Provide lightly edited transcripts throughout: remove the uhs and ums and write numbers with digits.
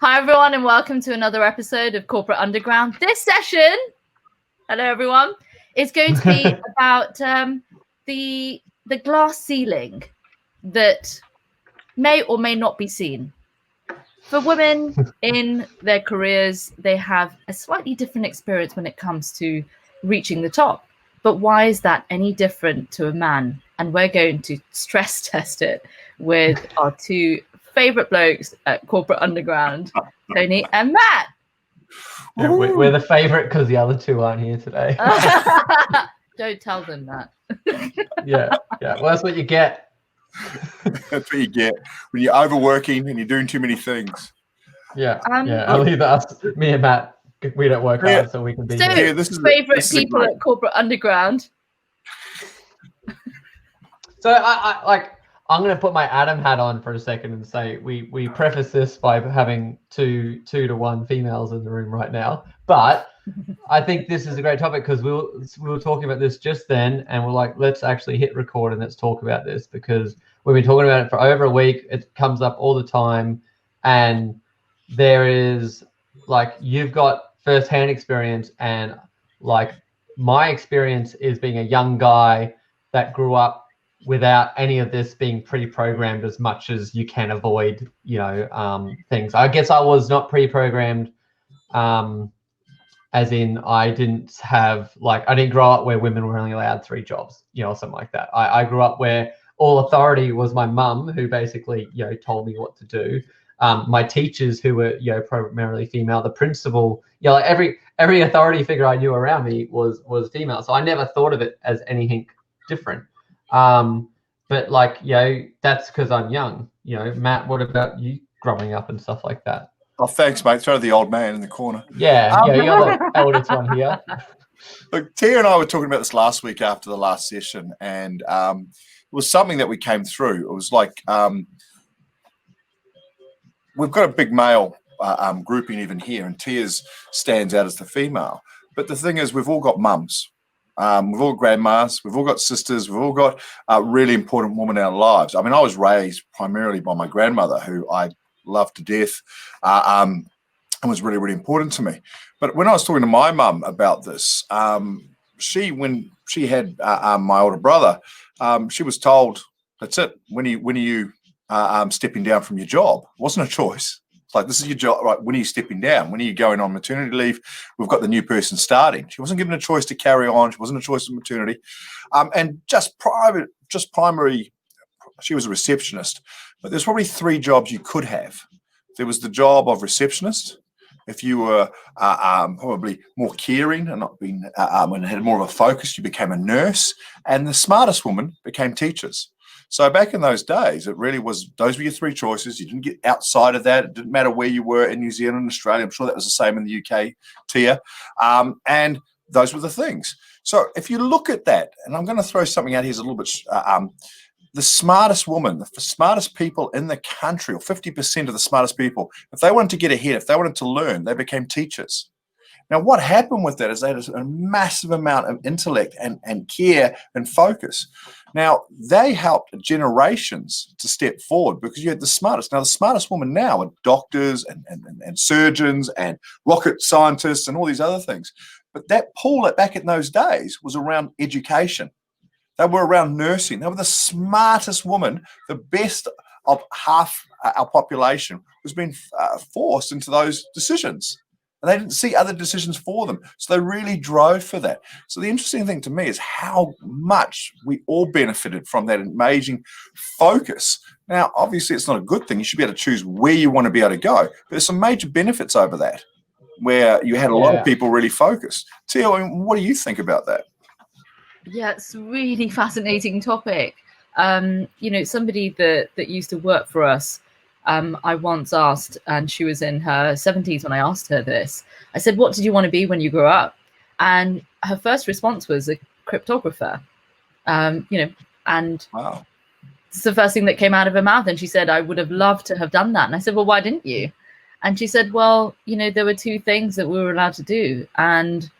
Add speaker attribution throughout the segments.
Speaker 1: Hi, everyone, and welcome to another episode of Corporate Underground. This session, hello, everyone, is going to be about the glass ceiling that may or may not be seen. For women in their careers, they have a slightly different experience when it comes to reaching the top. But why is that any different to a man? And we're going to stress test it with our two favorite blokes at Corporate Underground, Tony and Matt.
Speaker 2: Yeah, we're the favorite because the other two aren't here today.
Speaker 1: Don't tell them that.
Speaker 2: yeah. Well, that's what you get.
Speaker 3: That's what you get when you're overworking and you're doing too many things.
Speaker 2: Yeah. I'll leave us, me and Matt. We don't work hard, so we can be here.
Speaker 3: This is
Speaker 1: favorite people at Corporate Underground.
Speaker 2: So I'm going to put my Adam hat on for a second and say we preface this by having two to one females in the room right now. But I think this is a great topic because we were talking about this just then, and we're like, let's actually hit record and let's talk about this because we've been talking about it for over a week. It comes up all the time, and there is like you've got first-hand experience, and like my experience is being a young guy that grew up without any of this being pre-programmed as much as you can avoid, things. I guess I was not pre-programmed, as in I didn't grow up where women were only allowed 3 jobs, or something like that. I grew up where all authority was my mum, who basically, told me what to do. My teachers, who were, primarily female, the principal, like every authority figure I knew around me was female. So I never thought of it as anything different. But that's because I'm young. Matt, what about you growing up and stuff like that?
Speaker 3: Oh, thanks, mate. Throw the old man in the corner.
Speaker 2: Yeah, you're the eldest one here.
Speaker 3: Look, Tia and I were talking about this last week after the last session, and it was something that we came through. It was like we've got a big male grouping even here, and Tia's stands out as the female. But the thing is, we've all got mums. We've all got grandmas, we've all got sisters, we've all got really important women in our lives. I mean, I was raised primarily by my grandmother, who I loved to death, and was really, really important to me. But when I was talking to my mum about this, when she had my older brother, she was told, "That's it. When are you stepping down from your job?" It wasn't a choice. It's like, this is your job, right? When are you stepping down? When are you going on maternity leave? We've got the new person starting. She wasn't given a choice to carry on. She wasn't a choice of maternity. And just primary, she was a receptionist. But there's probably 3 jobs you could have. There was the job of receptionist. If you were probably more caring and not being, and had more of a focus, you became a nurse. And the smartest woman became teachers. So back in those days, it really was, those were your 3 choices. You didn't get outside of that. It didn't matter where you were in New Zealand and Australia. I'm sure that was the same in the UK, Tia. And those were the things. So if you look at that, and I'm going to throw something out here a little bit, the smartest woman, the smartest people in the country, or 50% of the smartest people, if they wanted to get ahead, if they wanted to learn, they became teachers. Now, what happened with that is they had a massive amount of intellect and care and focus. Now, they helped generations to step forward because you had the smartest. Now, the smartest women now are doctors and surgeons and rocket scientists and all these other things. But that pool back in those days was around education. They were around nursing. They were the smartest woman. The best of half our population was being forced into those decisions. And they didn't see other decisions for them. So they really drove for that. So the interesting thing to me is how much we all benefited from that amazing focus. Now, obviously, it's not a good thing. You should be able to choose where you want to be able to go. But there's some major benefits over that, where you had a lot of people really focused. Tia, what do you think about that?
Speaker 1: Yeah, it's a really fascinating topic. Somebody that used to work for us, I once asked, and she was in her 70s when I asked her this. I said, "What did you want to be when you grew up?" And her first response was a cryptographer. And
Speaker 3: Wow.
Speaker 1: It's the first thing that came out of her mouth. And she said, "I would have loved to have done that." And I said, "Well, why didn't you?" And she said, "Well, there were 2 things that we were allowed to do. And,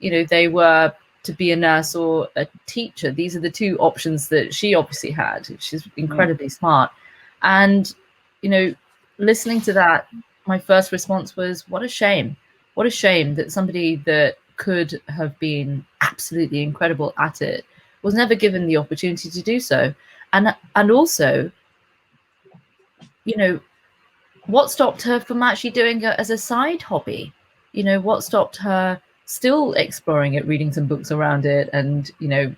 Speaker 1: they were to be a nurse or a teacher. These are the 2 options that she obviously had." She's incredibly smart. And, listening to that, my first response was, what a shame. What a shame that somebody that could have been absolutely incredible at it was never given the opportunity to do so. And also, you know, what stopped her from actually doing it as a side hobby? You know, what stopped her still exploring it, reading some books around it, and, you know,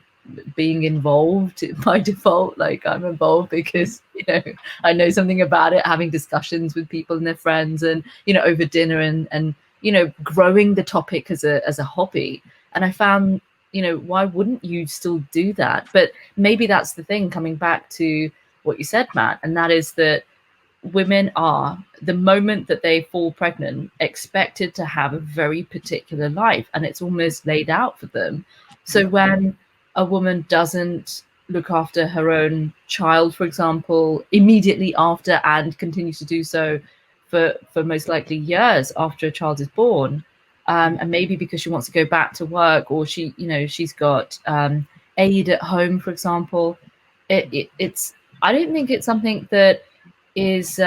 Speaker 1: being involved by default? Like, I'm involved because, you know, I know something about it, having discussions with people and their friends, and, you know, over dinner, and you know, growing the topic as a hobby. And I found, you know, why wouldn't you still do that? But maybe that's the thing, coming back to what you said, Matt, and that is that women are, the moment that they fall pregnant, expected to have a very particular life, and it's almost laid out for them. So when a woman doesn't look after her own child, for example, immediately after, and continues to do so for most likely years after a child is born, and maybe because she wants to go back to work, or she, you know, she's got aid at home, for example, it's, I don't think it's something that is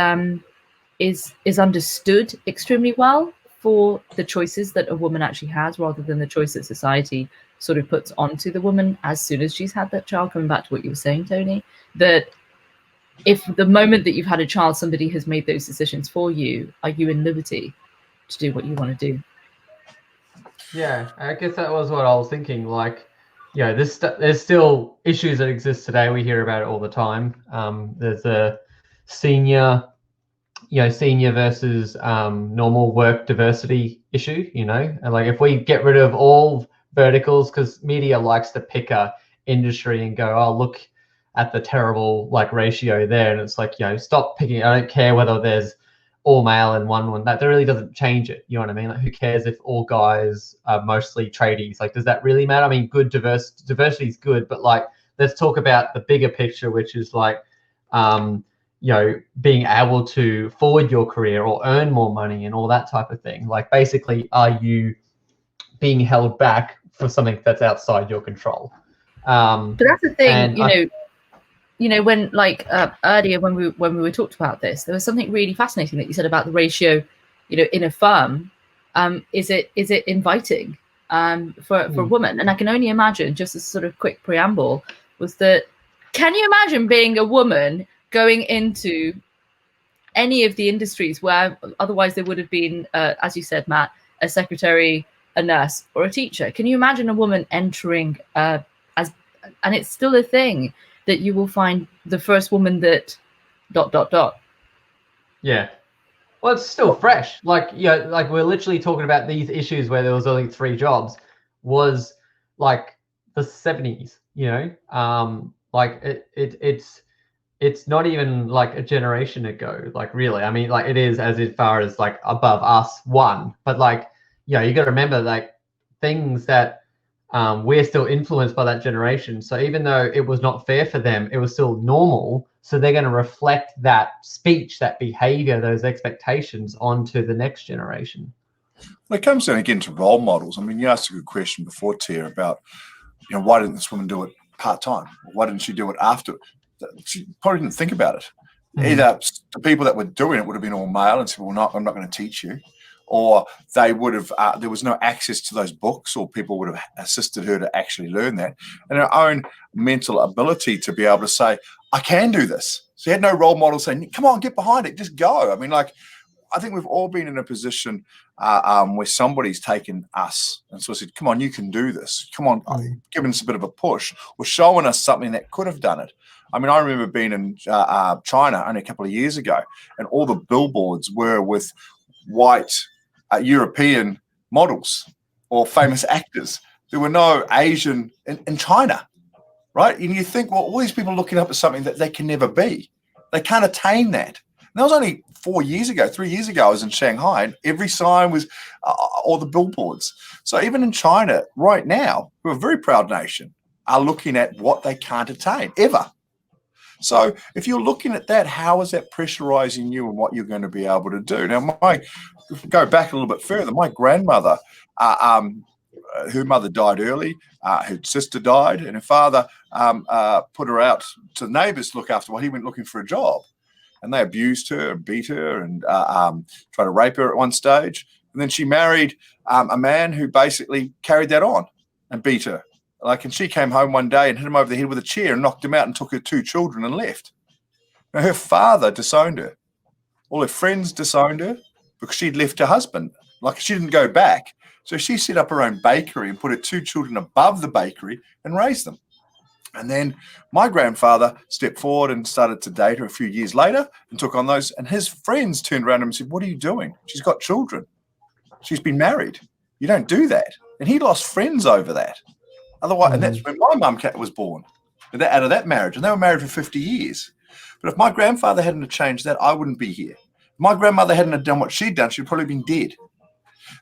Speaker 1: understood extremely well for the choices that a woman actually has, rather than the choice that society sort of puts onto the woman as soon as she's had that child. Coming back to what you were saying, Tony, that if the moment that you've had a child, somebody has made those decisions for you, are you in liberty to do what you want to do?
Speaker 2: Yeah, I guess that was what I was thinking. Like, you know, there's still issues that exist today. We hear about it all the time. There's a senior versus normal work diversity issue, you know, and like if we get rid of all verticals, because media likes to pick a industry and go, oh, look at the terrible like ratio there, and it's like, you know, stop picking. I don't care whether there's all male and one that really doesn't change it. You know what I mean? Like, who cares if all guys are mostly tradies? Like, does that really matter? I mean, good diversity is good, but like, let's talk about the bigger picture, which is like, you know, being able to forward your career or earn more money and all that type of thing. Like, basically, are you being held back for something that's outside your control?
Speaker 1: But that's the thing, you know, when like earlier when we were talked about this, there was something really fascinating that you said about the ratio, you know, in a firm. Is it inviting for a woman? And I can only imagine, just as sort of quick preamble, was that, can you imagine being a woman going into any of the industries where otherwise there would have been, as you said, Matt, a secretary, a nurse, or a teacher? Can you imagine a woman entering as, and it's still a thing, that you will find the first woman that ...
Speaker 2: Yeah. Well, it's still fresh. Like, you know, like we're literally talking about these issues where there was only 3 jobs, was like the 70s, you know? Like it's not even like a generation ago, like, really. I mean, like, it is as far as like above us one, but like, you know, you got to remember, like, things that we're still influenced by that generation. So even though it was not fair for them, it was still normal. So they're going to reflect that speech, that behavior, those expectations onto the next generation.
Speaker 3: Well, it comes down again to role models. I mean, you asked a good question before, Tia, about, you know, why didn't this woman do it part-time? Why didn't she do it after? She probably didn't think about it. Either the people that were doing it would have been all male and said, well, I'm not going to teach you. Or they would have, there was no access to those books, or people would have assisted her to actually learn that. And her own mental ability to be able to say, I can do this. She had no role model saying, come on, get behind it, just go. I mean, like, I think we've all been in a position where somebody's taken us and sort of said, come on, you can do this. Come on, giving us a bit of a push, or showing us something that could have done it. I mean, I remember being in China only a couple of years ago, and all the billboards were with white European models or famous actors. There were no Asian in China, right? And you think, well, all these people are looking up at something that they can never be. They can't attain that. And that was only 3 years ago, I was in Shanghai, and every sign was, all the billboards. So even in China right now, we're a very proud nation, are looking at what they can't attain ever. So if you're looking at that, how is that pressurizing you and what you're going to be able to do? Now, if we go back a little bit further, my grandmother, her mother died early, her sister died, and her father put her out to the neighbours to look after while he went looking for a job. and they abused her and beat her and tried to rape her at one stage. And then she married a man who basically carried that on and beat her. And she came home one day and hit him over the head with a chair and knocked him out and took her 2 children and left. Now, her father disowned her. All her friends disowned her because she'd left her husband. She didn't go back. So she set up her own bakery and put her 2 children above the bakery and raised them. And then my grandfather stepped forward and started to date her a few years later and took on those. And his friends turned around and said, "What are you doing? She's got children. She's been married. You don't do that." And he lost friends over that. Otherwise, and that's when my mum was born, out of that marriage. And they were married for 50 years. But if my grandfather hadn't changed that, I wouldn't be here. If my grandmother hadn't done what she'd done, she'd probably been dead.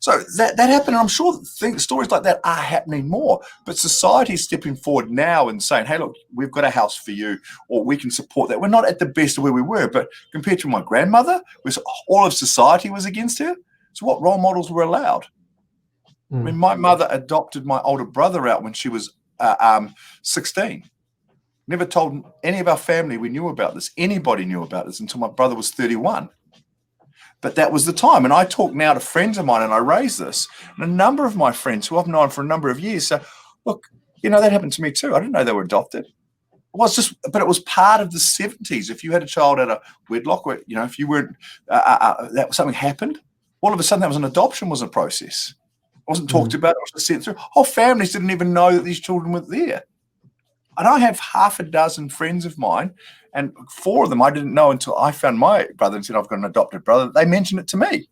Speaker 3: So that happened, and I'm sure stories like that are happening more. But society's stepping forward now and saying, "Hey, look, we've got a house for you, or we can support that." We're not at the best of where we were, but compared to my grandmother, all of society was against her. So what role models were allowed? I mean, my mother adopted my older brother out when she was 16. Never told any of our family we knew about this. Anybody knew about this until my brother was 31. But that was the time. And I talk now to friends of mine and I raise this. And a number of my friends who I've known for a number of years say, "Look, that happened to me too. I didn't know they were adopted." But it was part of the 70s. If you had a child out of wedlock, or, if you weren't, that something happened, all of a sudden that was an adoption was a process. It wasn't talked about. It was just sent through. Whole families didn't even know that these children were there. And I have half a dozen friends of mine, and 4 of them I didn't know until I found my brother and said, "I've got an adopted brother." They mentioned it to me.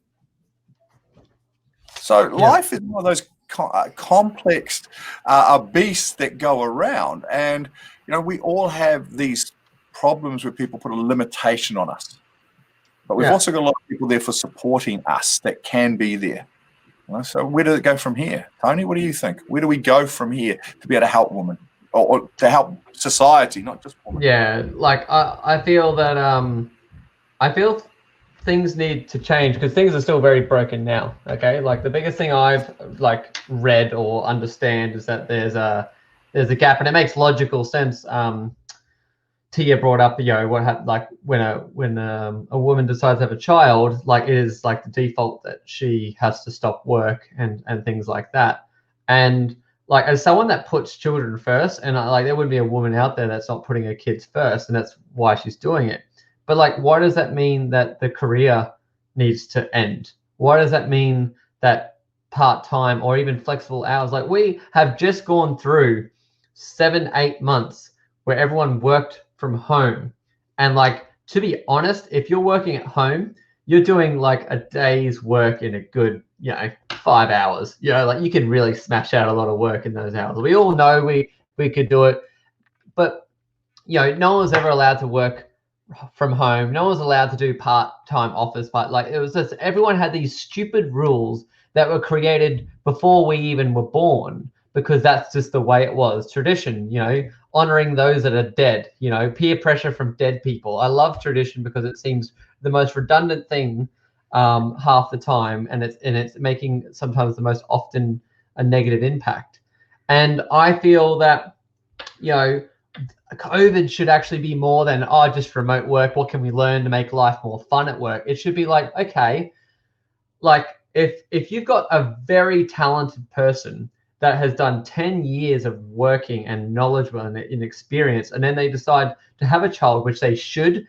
Speaker 3: So life is one of those complex beasts that go around. And, we all have these problems where people put a limitation on us. But we've also got a lot of people there for supporting us that can be there. So where does it go from here? Tony, what do you think? Where do we go from here to be able to help women? Or to help society, not just women.
Speaker 2: Yeah, I feel that I feel things need to change because things are still very broken now. Okay, the biggest thing I've read or understand is that there's a gap, and it makes logical sense. Tia brought up, what when a woman decides to have a child, it is the default that she has to stop work and things like that, and. As someone that puts children first, and there wouldn't be a woman out there that's not putting her kids first, and that's why she's doing it. But why does that mean that the career needs to end? Why does that mean that part-time or even flexible hours? We have just gone through 7-8 months where everyone worked from home, and to be honest, if you're working at home, you're doing a day's work in a good 5 hours. You can really smash out a lot of work in those hours. We all know we could do it, but no one's ever allowed to work from home. No one's allowed to do part-time office, but it was just everyone had these stupid rules that were created before we even were born, because that's just the way it was. Tradition, honoring those that are dead, peer pressure from dead people. I love tradition because it seems the most redundant thing half the time, and it's making sometimes the most often a negative impact. And I feel that COVID should actually be more than just remote work. What can we learn to make life more fun at work? It should be okay, if you've got a very talented person that has done 10 years of working and knowledgeable and in experience, and then they decide to have a child, which they should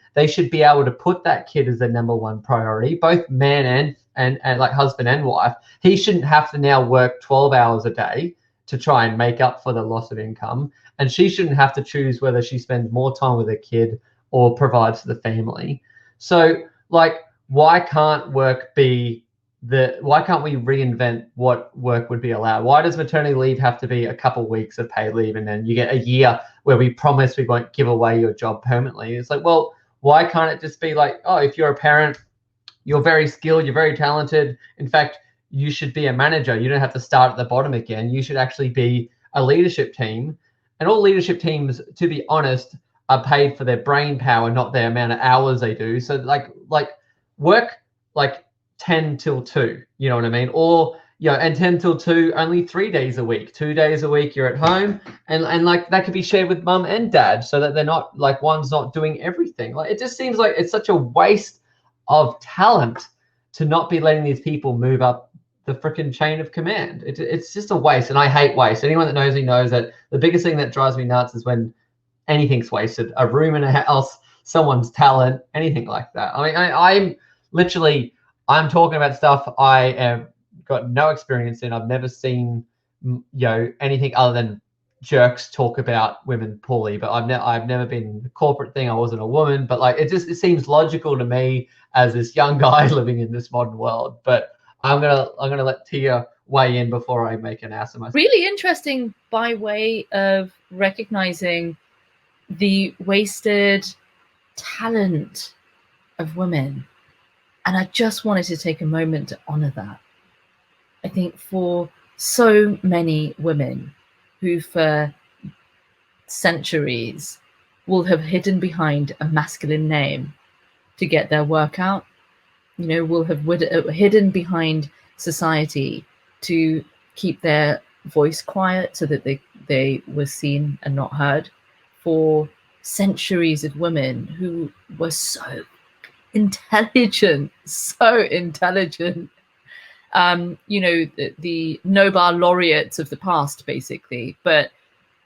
Speaker 2: be able to put that kid as their number one priority, both man and husband and wife. He shouldn't have to now work 12 hours a day to try and make up for the loss of income. And she shouldn't have to choose whether she spends more time with her kid or provides for the family. So why can't we reinvent what work would be allowed? Why does maternity leave have to be a couple of weeks of paid leave and then you get a year where we promise we won't give away your job permanently? It's well, why can't it just be if you're a parent, you're very skilled, you're very talented. In fact, you should be a manager. You don't have to start at the bottom again. You should actually be a leadership team. And all leadership teams, to be honest, are paid for their brain power, not the amount of hours they do. So work 10 till 2, you know what I mean? Or and 10 till 2, only 3 days a week. 2 days a week you're at home, and like that could be shared with mum and dad, so that they're not like one's not doing everything. Like it just seems like it's such a waste of talent to not be letting these people move up the freaking chain of command. It's just a waste, and I hate waste. Anyone that knows me knows that the biggest thing that drives me nuts is when anything's wasted. A room in a house, someone's talent, anything like that. I mean, I'm talking about stuff I have got no experience in. I've never seen, anything other than jerks talk about women poorly. But I've never been in the corporate thing. I wasn't a woman, but like it seems logical to me as this young guy living in this modern world. But I'm gonna let Tia weigh in before I make an ass of myself.
Speaker 1: Really interesting by way of recognizing the wasted talent of women. And I just wanted to take a moment to honor that. I think for so many women who for centuries will have hidden behind a masculine name to get their work out, will have hidden behind society to keep their voice quiet so that they were seen and not heard. For centuries of women who were so intelligent, the Nobel laureates of the past, basically, but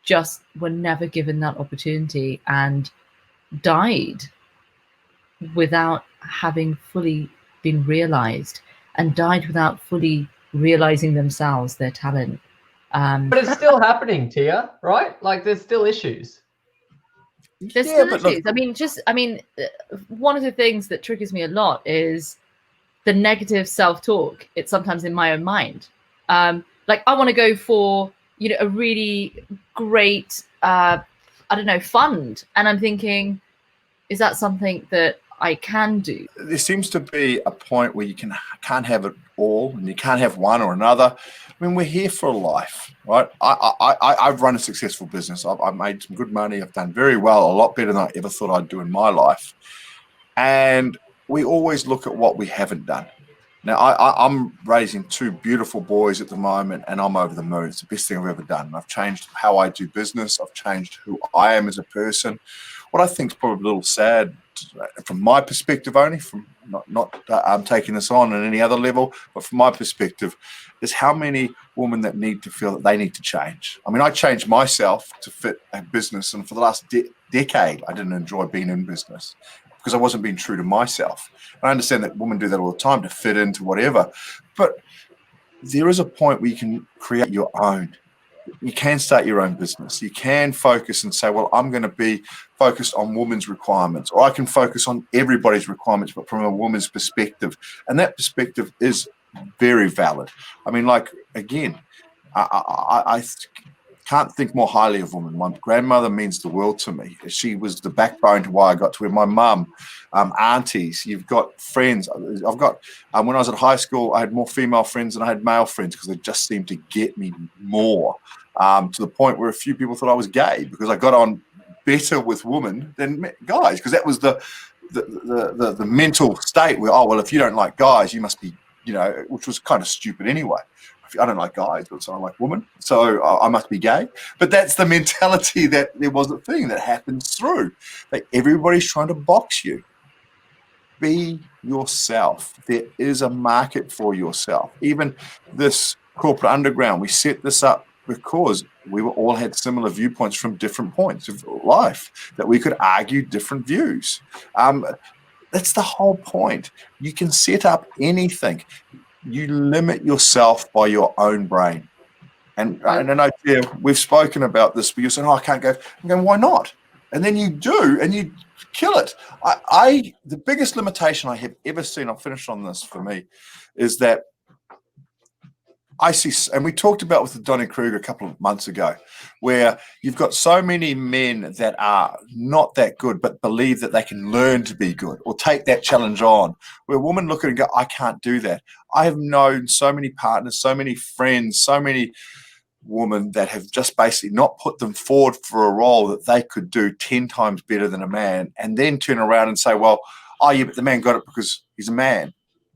Speaker 1: just were never given that opportunity and died without having fully been realized, and died without fully realizing themselves, their talent.
Speaker 2: But it's still happening, Tia, right? Like there's still issues.
Speaker 1: There's still issues. One of the things that triggers me a lot is the negative self-talk. It's sometimes in my own mind. Like I want to go for, a really great, fund. And I'm thinking, is that something that I can do?
Speaker 3: There seems to be a point where you can't have it all, and you can't have one or another. I mean, we're here for a life, right? I've run a successful business. I've made some good money. I've done very well, a lot better than I ever thought I'd do in my life. And we always look at what we haven't done. Now, I'm raising 2 beautiful boys at the moment, and I'm over the moon. It's the best thing I've ever done. I've changed how I do business. I've changed who I am as a person. What I think is probably a little sad, from my perspective only, from not taking this on any other level, but from my perspective, is how many women that need to feel that they need to change. I mean, I changed myself to fit a business, and for the last decade, I didn't enjoy being in business because I wasn't being true to myself. And I understand that women do that all the time to fit into whatever, but there is a point where you can create your own. You can start your own business. You can focus and say, well, I'm going to be focused on women's requirements, or I can focus on everybody's requirements, but from a woman's perspective. And that perspective is very valid. I mean, like, again, I can't think more highly of women. My grandmother means the world to me. She was the backbone to why I got to where my mum, aunties, you've got friends. I've got, when I was at high school, I had more female friends than I had male friends because they just seemed to get me more, to the point where a few people thought I was gay because I got on better with women than guys, because that was the mental state where, oh, well, if you don't like guys, you must be, which was kind of stupid anyway. I don't like guys, but so I like women, so I must be gay. But that's the mentality that there was a thing that happens through. Like, everybody's trying to box you. Be yourself. There is a market for yourself. Even this corporate underground, we set this up because we all had similar viewpoints from different points of life, that we could argue different views. That's the whole point. You can set up anything. You limit yourself by your own brain. And I know, yeah, we've spoken about this, but you're saying, oh, I can't go. I'm going, why not? And then you do, and you kill it. The biggest limitation I have ever seen, I'll finish on this for me, is that I see, and we talked about with the Donnie-Kruger a couple of months ago, where you've got so many men that are not that good, but believe that they can learn to be good or take that challenge on, where women look at it and go, I can't do that. I have known so many partners, so many friends, so many women that have just basically not put them forward for a role that they could do 10 times better than a man, and then turn around and say, well, oh yeah, but the man got it because he's a man.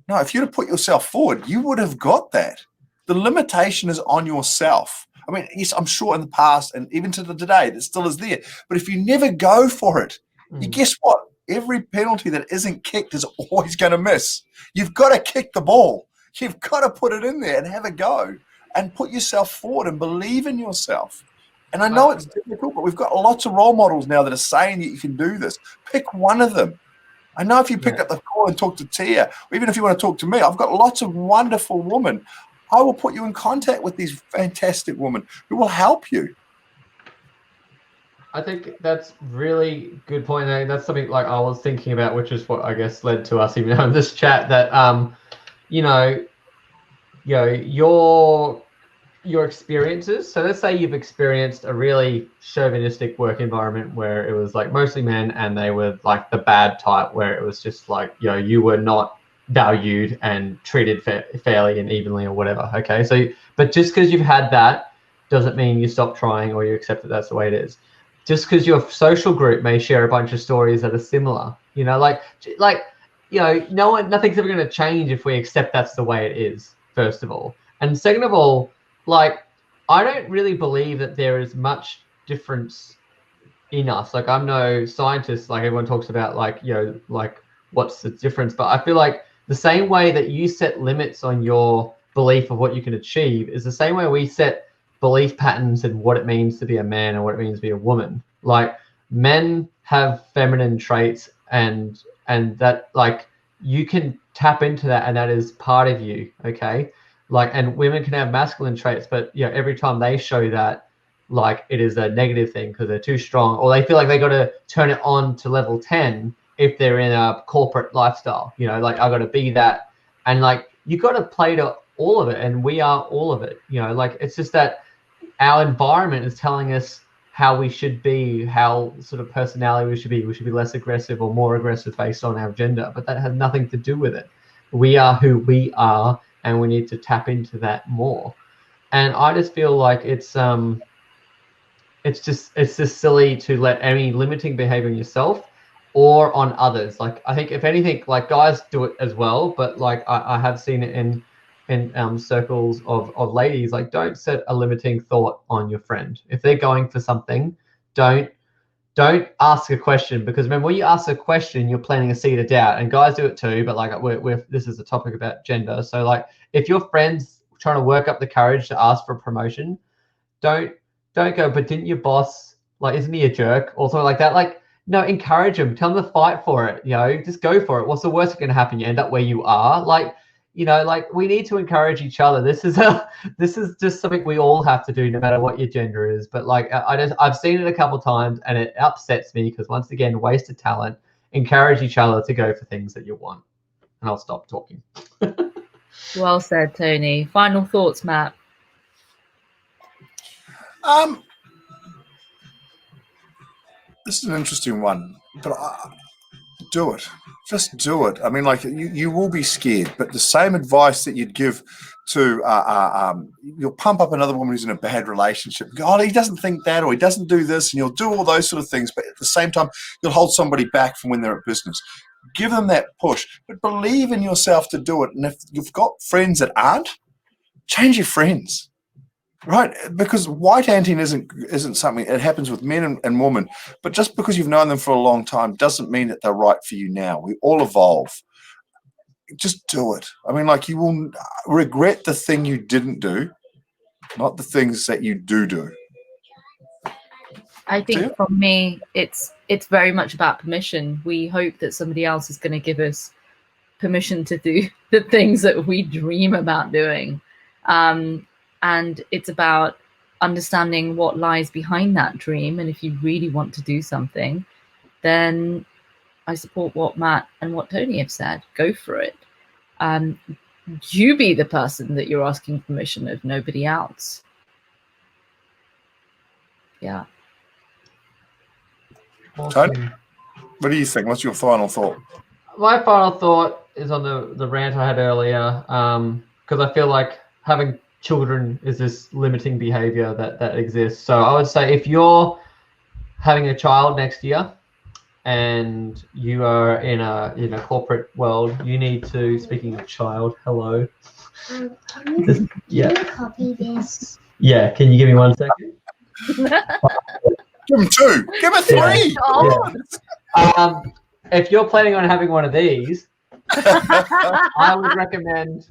Speaker 3: No, if you'd have put yourself forward, you would have got that. The limitation is on yourself. I mean, yes, I'm sure in the past and even to today, that still is there. But if you never go for it, you guess what? Every penalty that isn't kicked is always going to miss. You've got to kick the ball. You've got to put it in there and have a go and put yourself forward and believe in yourself. And I know it's difficult, but we've got lots of role models now that are saying that you can do this. Pick one of them. I know if you pick up the call and talk to Tia, or even if you want to talk to me, I've got lots of wonderful women. I will put you in contact with these fantastic women who will help you.
Speaker 2: I think that's really good point. That's something like I was thinking about, which is what I guess led to us even having this chat. That your experiences. So let's say you've experienced a really chauvinistic work environment where it was like mostly men, and they were like the bad type, where it was just like you were not valued and treated fairly and evenly or whatever. Okay, so but just because you've had that doesn't mean you stop trying or you accept that that's the way it is. Just because your social group may share a bunch of stories that are similar, nothing's ever going to change if we accept that's the way it is, first of all. And second of all, I don't really believe that there is much difference in us. Like, I'm no scientist, like everyone talks about, what's the difference? But I feel like the same way that you set limits on your belief of what you can achieve is the same way we set belief patterns in what it means to be a man and what it means to be a woman. Like, men have feminine traits and that, like, you can tap into that, and that is part of you. Okay. And women can have masculine traits, but every time they show that, it is a negative thing because they're too strong, or they feel like they got to turn it on to level 10 if they're in a corporate lifestyle. I got to be that, and you got to play to all of it, and we are all of it. It's just that our environment is telling us how we should be, how sort of personality we should be. We should be less aggressive or more aggressive based on our gender, but that has nothing to do with it. We are who we are, and we need to tap into that more. And I just feel like it's just silly to let any limiting behavior in yourself or on others. I think if anything, guys do it as well, but I have seen it in circles of ladies. Don't set a limiting thought on your friend. If they're going for something, don't ask a question, because when you ask a question, you're planting a seed of doubt, and guys do it too. But this is a topic about gender. So if your friend's trying to work up the courage to ask for a promotion, don't go, but didn't your boss, isn't he a jerk or something like that? No, encourage him, tell him to fight for it. Just go for it. What's the worst that can happen? You end up where you are. We need to encourage each other. This is just something we all have to do, no matter what your gender is. But I've seen it a couple of times, and it upsets me because, once again, wasted talent. Encourage each other to go for things that you want. And I'll stop talking.
Speaker 1: Well said, Tony. Final thoughts, Matt.
Speaker 3: This is an interesting one, but do it. Just do it. I mean, you will be scared, but the same advice that you'd give to, you'll pump up another woman who's in a bad relationship. Go, oh, he doesn't think that, or he doesn't do this, and you'll do all those sort of things. But at the same time, you'll hold somebody back from when they're at business. Give them that push, but believe in yourself to do it. And if you've got friends that aren't, change your friends. Right, because white anting isn't something. It happens with men and women, but just because you've known them for a long time doesn't mean that they're right for you now. We all evolve. Just do it. I mean, you will regret the thing you didn't do, not the things that you do.
Speaker 1: I think for me, it's very much about permission. We hope that somebody else is going to give us permission to do the things that we dream about doing. And it's about understanding what lies behind that dream. And if you really want to do something, then I support what Matt and what Tony have said. Go for it. You be the person that you're asking permission of, nobody else. Yeah.
Speaker 2: Awesome.
Speaker 3: Tony, what do you think? What's your final thought?
Speaker 2: My final thought is on the rant I had earlier, because I feel like having children is this limiting behavior that exists. So I would say, if you're having a child next year and you are in a corporate world, you need to, speaking of child, hello, Yeah.
Speaker 4: Can you copy this?
Speaker 2: Yeah, can you give me 1 second?
Speaker 3: Give him 2. Give him 3.
Speaker 1: Oh.
Speaker 2: If you're planning on having one of these, I would recommend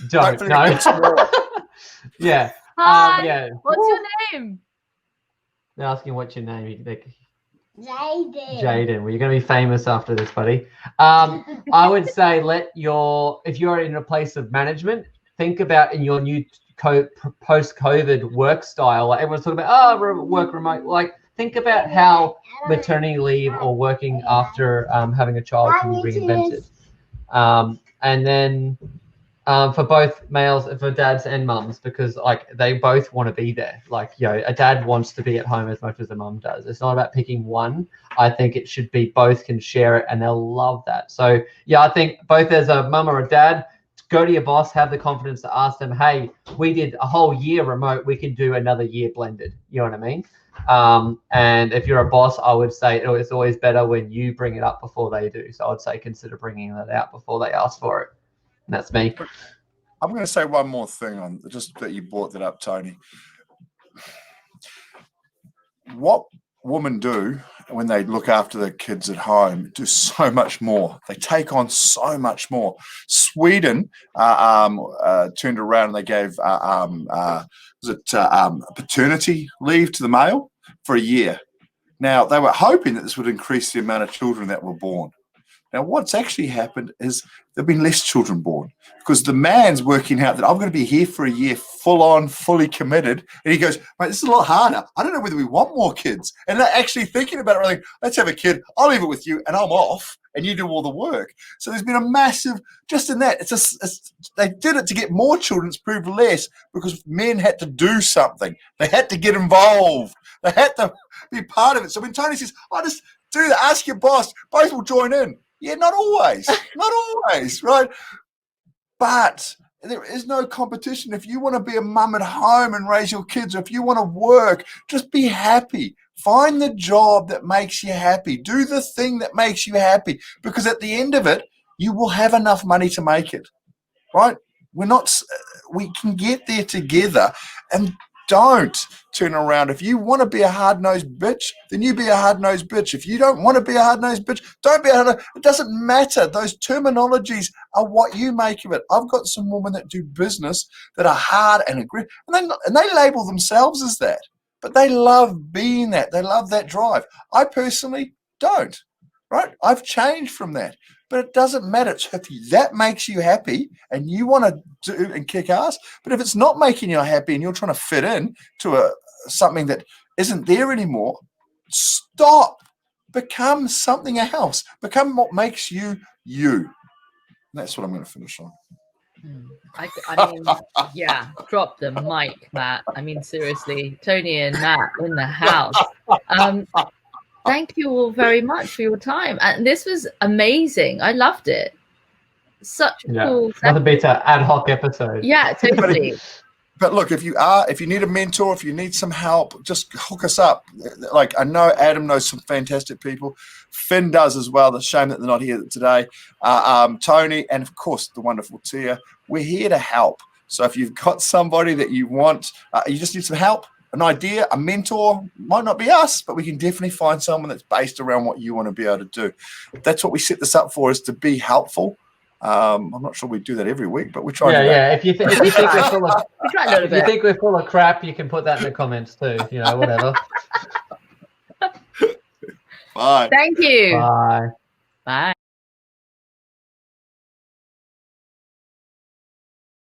Speaker 2: don't.
Speaker 3: Hopefully
Speaker 2: No.
Speaker 3: it gets smaller.
Speaker 2: Yeah.
Speaker 1: Hi.
Speaker 2: Yeah.
Speaker 1: What's your name?
Speaker 2: They're asking what's your name.
Speaker 4: Jaden.
Speaker 2: Jaden. Well, you're going to be famous after this, buddy. I would say if you're in a place of management, think about in your new post-COVID work style. Like everyone's talking about, work remote. Like think about how maternity leave or working after having a child can be reinvented. And then for both males, for dads and mums, because like they both want to be there. Like, a dad wants to be at home as much as a mum does. It's not about picking one. I think it should be both can share it and they'll love that. So I think both as a mum or a dad, go to your boss, have the confidence to ask them, hey, we did a whole year remote, we can do another year blended. You know what I mean? And if you're a boss, I would say it's always better when you bring it up before they do. So I'd say consider bringing that out before they ask for it. And that's me.
Speaker 3: I'm going to say one more thing on just that you brought that up, Tony. What women do when they look after their kids at home do so much more. They take on so much more. Sweden turned around and they gave paternity leave to the male for a year. Now, they were hoping that this would increase the amount of children that were born. Now, what's actually happened is there have been less children born because the man's working out that I'm going to be here for a year, full on, fully committed. And he goes, mate, this is a lot harder. I don't know whether we want more kids. And they're actually thinking about it, like, let's have a kid. I'll leave it with you and I'm off and you do all the work. So there's been a massive, just in that, they did it to get more children. It's proved less because men had to do something. They had to get involved. They had to be part of it. So when Tony says, just do that, ask your boss, both will join in. Yeah, not always, right? But there is no competition. If you want to be a mum at home and raise your kids, or if you want to work, just be happy. Find the job that makes you happy. Do the thing that makes you happy, because at the end of it, you will have enough money to make it, right? We can get there together, and don't turn around. If you want to be a hard-nosed bitch, then you be a hard-nosed bitch. If you don't want to be a hard-nosed bitch, don't be a hard-nosed. It doesn't matter. Those terminologies are what you make of it. I've got some women that do business that are hard and aggressive, and they label themselves as that, but they love being that. They love that drive. I personally don't, right? I've changed from that. But it doesn't matter. If that makes you happy and you want to do and kick ass, but if it's not making you happy and you're trying to fit in to something that isn't there anymore, stop. Become something else. Become what makes you you. And that's what I'm going to finish on.
Speaker 1: I mean, yeah, drop the mic, Matt. I mean, seriously, Tony and Matt in the house. Thank you all very much for your time. And this was amazing. I loved it. Such a cool.
Speaker 2: Nothing beats an ad hoc episode.
Speaker 1: Yeah, totally.
Speaker 3: But look, if you need a mentor, if you need some help, just hook us up. Like, I know Adam knows some fantastic people. Finn does as well. It's a shame that they're not here today. Tony, and of course, the wonderful Tia. We're here to help. So if you've got somebody that you want, you just need some help, an idea, a mentor, might not be us, but we can definitely find someone that's based around what you want to be able to do. That's what we set this up for, is to be helpful. I'm not sure we do that every week, but we try.
Speaker 2: If you think we're full of crap, you can put that in the comments too. Whatever.
Speaker 3: Bye.
Speaker 1: Thank you.
Speaker 2: Bye.
Speaker 1: Bye.